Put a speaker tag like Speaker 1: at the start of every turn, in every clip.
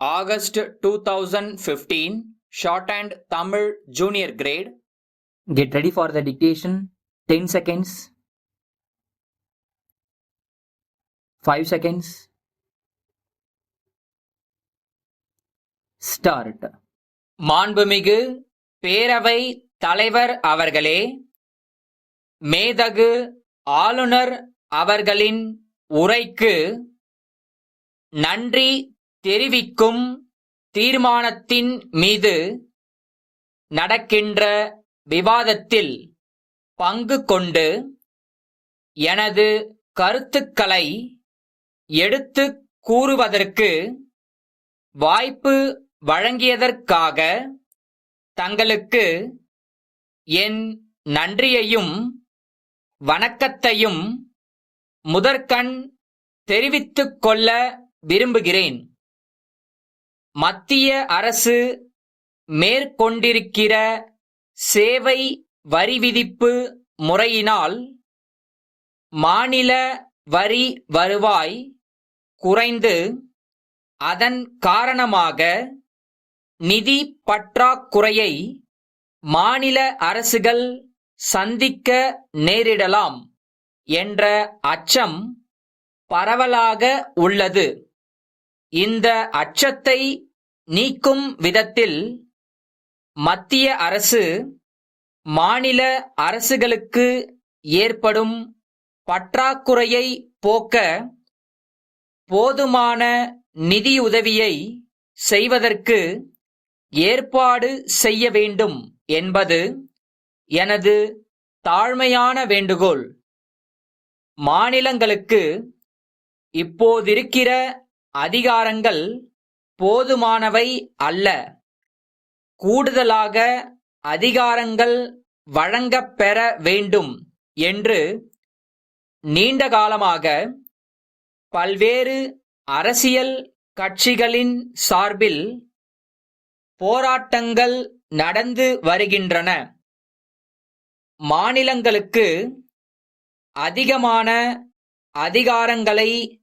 Speaker 1: August 2015, Shorthand Tamil Junior Grade.
Speaker 2: Get ready for the dictation. 10 seconds. 5 seconds. Start.
Speaker 1: மாண்புமிகு பேரவை தலைவர் அவர்களே, மேதகு ஆளுநர் அவர்களின் உரைக்கு நன்றி தெரிவிக்கும் தீர்மானத்தின் மீது நடக்கின்ற விவாதத்தில் பங்கு கொண்டு எனது கருத்துக்களை எடுத்துக் கூறுவதற்கு வாய்ப்பு வழங்கியதற்காக தங்களுக்கு என் நன்றியையும் வணக்கத்தையும் முதற்கண் தெரிவித்துக் கொள்ள விரும்புகிறேன். மத்திய அரசு மேற்கொண்டிருக்கிற சேவை வரி விதிப்பு முறையினால் மாநில வரி வருவாய் குறைந்து அதன் காரணமாக நிதி பற்றாக்குறையை மாநில அரசுகள் சந்திக்க நேரிடலாம் என்ற அச்சம் பரவலாக உள்ளது. இந்த அச்சத்தை நீக்கும் விதத்தில் மத்திய அரசு மாநில அரசுகளுக்கு ஏற்படும் பற்றாக்குறையை போக்க போதுமான நிதியுதவியை செய்வதற்கு ஏற்பாடு செய்ய வேண்டும் என்பது எனது தாழ்மையான வேண்டுகோள். மாநிலங்களுக்கு இப்போதிருக்கிற அதிகாரங்கள் போதுமானவை அல்ல. கூடுதலாக அதிகாரங்கள் வழங்கப் பெற வேண்டும் என்று நீண்டகாலமாக பல்வேறு அரசியல் கட்சிகளின் சார்பில் போராட்டங்கள் நடந்து வருகின்றன. மாநிலங்களுக்கு அதிகமான அதிகாரங்களை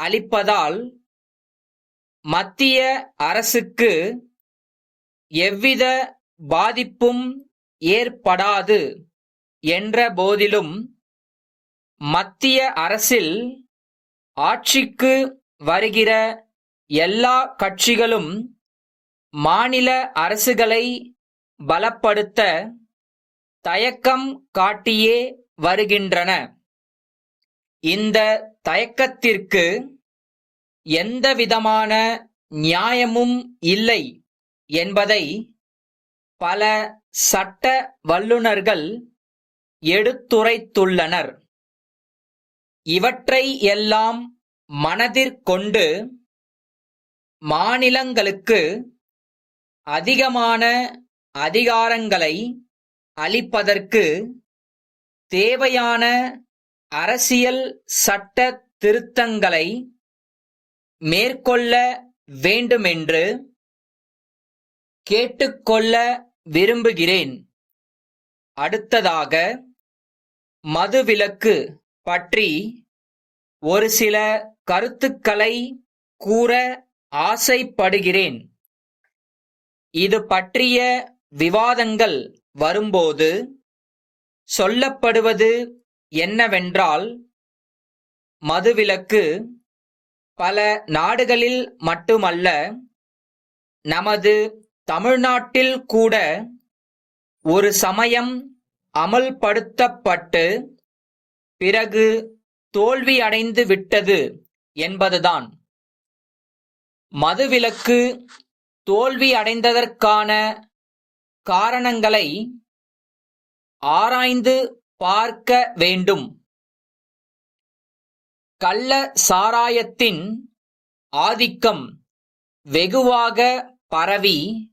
Speaker 1: அளிப்பதால் மத்திய அரசுக்கு எவ்வித பாதிப்பும் ஏற்படாது என்ற போதிலும் மத்திய அரசில் ஆட்சிக்கு வருகிற எல்லா கட்சிகளும் மாநில அரசுகளை பலப்படுத்த தயக்கம் காட்டியே வருகின்றன. இந்த தயக்கத்திற்கு எந்தவிதமான நியாயமும் இல்லை என்பதை பல சட்ட வல்லுனர்கள் எடுத்துரைத்துள்ளனர். இவற்றை எல்லாம் மனதிற்கொண்டு மாநிலங்களுக்கு அதிகமான அதிகாரங்களை அளிப்பதற்கு தேவையான அரசியல் சட்ட திருத்தங்களை மேற்கொள்ள வேண்டுமென்று கேட்டுக்கொள்ள விரும்புகிறேன். அடுத்ததாக, மதுவிலக்கு பற்றி ஒரு சில கருத்துக்களை கூற ஆசைப்படுகிறேன். இது பற்றிய விவாதங்கள் வரும்போது சொல்லப்படுவது என்னவென்றால், மதுவிலக்கு பல நாடுகளில் மட்டுமல்ல, நமது தமிழ்நாட்டில் கூட ஒரு சமயம் அமல்படுத்தப்பட்டு பிறகு தோல்வியடைந்து விட்டது என்பதுதான். மதுவிலக்கு தோல்வியடைந்ததற்கான காரணங்களை ஆராய்ந்து பார்க்க வேண்டும். கள்ள சாராயத்தின் ஆதிக்கம் வெகுவாக பரவி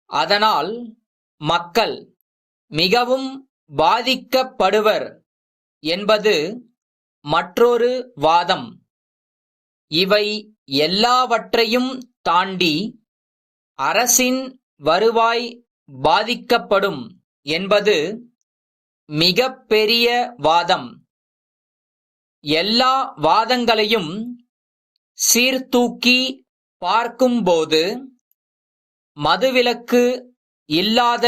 Speaker 1: அதனால் மக்கள் மிகவும் பாதிக்கப்படுவர் என்பது மற்றொரு வாதம். இவை எல்லாவற்றையும் தாண்டி அரசின் வருவாய் பாதிக்கப்படும் என்பது மிகப் பெரிய வாதம். எல்லா வாதங்களையும் சீர்தூக்கி பார்க்கும்போது மதுவிலக்கு இல்லாத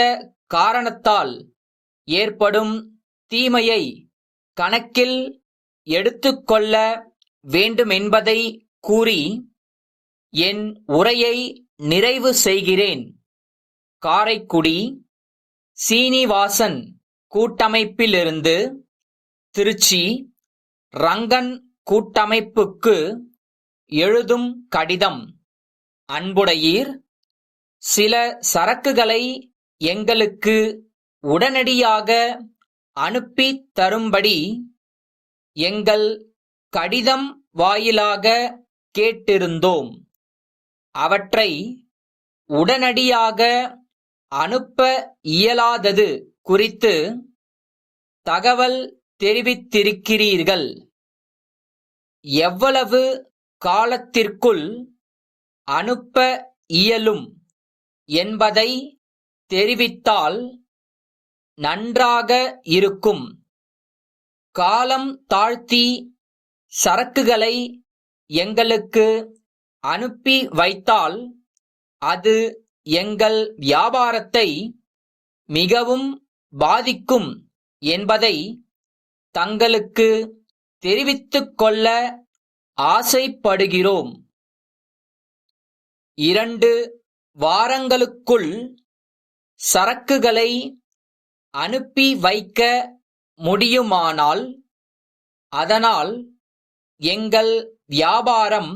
Speaker 1: காரணத்தால் ஏற்படும் தீமையை கணக்கில் எடுத்துக்கொள்ள வேண்டுமென்பதை கூறி என் உரையை நிறைவு செய்கிறேன். காரைக்குடி சீனிவாசன் கூட்டமைப்பிலிருந்து திருச்சி ரங்கன் கூட்டமைப்புக்கு எழுதும் கடிதம். அன்புடையீர், சில சரக்குகளை எங்களுக்கு உடனடியாக அனுப்பித் தரும்படி எங்கள் கடிதம் வாயிலாக கேட்டிருந்தோம். அவற்றை உடனடியாக அனுப்ப இயலாதது குறித்து தகவல் தெரிவித்திருக்கிறீர்கள். எவ்வளவு காலத்திற்குள் அனுப்ப இயலும் என்பதை தெரிவித்தால் நன்றாக இருக்கும். காலம் தாழ்த்தி சரக்குகளை எங்களுக்கு அனுப்பி வைத்தால் அது எங்கள் வியாபாரத்தை மிகவும் பாதிக்கும் என்பதை தங்களுக்கு தெரிவித்துக் கொள்ள ஆசைப்படுகிறோம். 2 வாரங்களுக்குள் சரக்குகளை அனுப்பி வைக்க முடியுமானால் அதனால் எங்கள் வியாபாரம்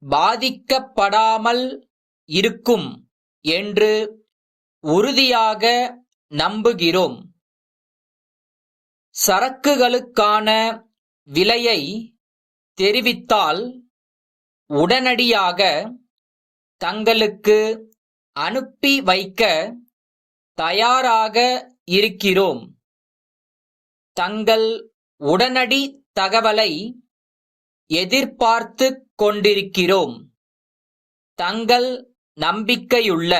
Speaker 1: பாதிக்கப்படாமல் இருக்கும் என்று உறுதியாக நம்புகிறோம். சரக்குகளுக்கான விலையை தெரிவித்தால் உடனடியாக தங்களுக்கு அனுப்பி வைக்க தயாராக இருக்கிறோம். தங்கள் உடனடி தகவலை எதிர்பார்த்துக் கொண்டிருக்கிறோம். தங்கள் நம்பிக்கையுள்ள